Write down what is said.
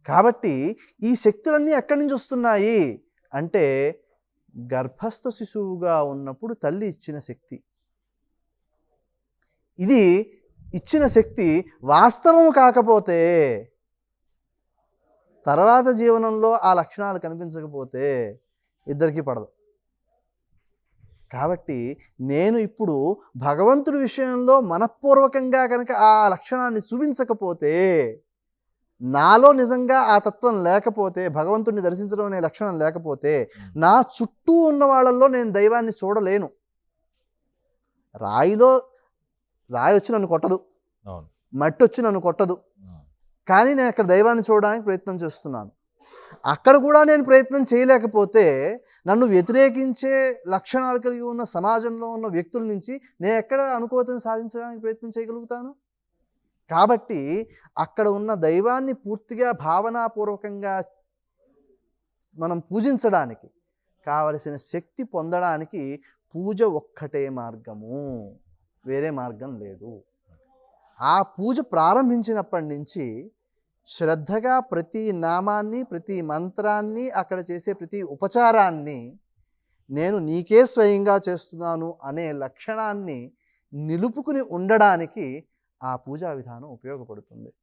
కాబట్టి ఈ శక్తులన్నీ ఎక్కడి నుంచి వస్తున్నాయి అంటే గర్భస్థ శిశువుగా ఉన్నప్పుడు తల్లి ఇచ్చిన శక్తి. ఇది ఇచ్చిన శక్తి వాస్తవము కాకపోతే, తర్వాత జీవనంలో ఆ లక్షణాలు కనిపించకపోతే ఇద్దరికీ పడదు. కాబట్టి నేను ఇప్పుడు భగవంతుడి విషయంలో మనఃపూర్వకంగా కనుక ఆ లక్షణాన్ని చూపించకపోతే, నాలో నిజంగా ఆ తత్వం లేకపోతే, భగవంతుడిని దర్శించడం అనే లక్షణం లేకపోతే, నా చుట్టూ ఉన్న వాళ్ళల్లో నేను దైవాన్ని చూడలేను. రాయిలో రాయొచ్చి నన్ను కొట్టదు. అవును. మట్టొచ్చి నన్ను కొట్టదు. హ్మ్. కానీ నేను అక్కడ దైవాన్ని చూడడానికి ప్రయత్నం చేస్తున్నాను. అక్కడ కూడా నేను ప్రయత్నం చేయలేకపోతే, నన్ను వ్యతిరేకించే లక్షణాలు కలిగి ఉన్న సమాజంలో ఉన్న వ్యక్తుల నుంచి నేనెక్కడ అనుకూలతను సాధించడానికి ప్రయత్నం చేయగలుగుతాను? కాబట్టి అక్కడ ఉన్న దైవాన్ని పూర్తిగా భావనాపూర్వకంగా మనం పూజించడానికి, కావలసిన శక్తి పొందడానికి పూజ ఒక్కటే మార్గము. వేరే మార్గం లేదు. ఆ పూజ ప్రారంభించినప్పటి నుంచి శ్రద్ధగా ప్రతి నామాన్ని, ప్రతి మంత్రాన్ని, అక్కడ చేసే ప్రతి ఉపచారాన్ని నేను నీకే స్వయంగా చేస్తున్నాను అనే లక్షణాన్ని నిలుపుకుని ఉండడానికి ఆ పూజా విధానం ఉపయోగపడుతుంది.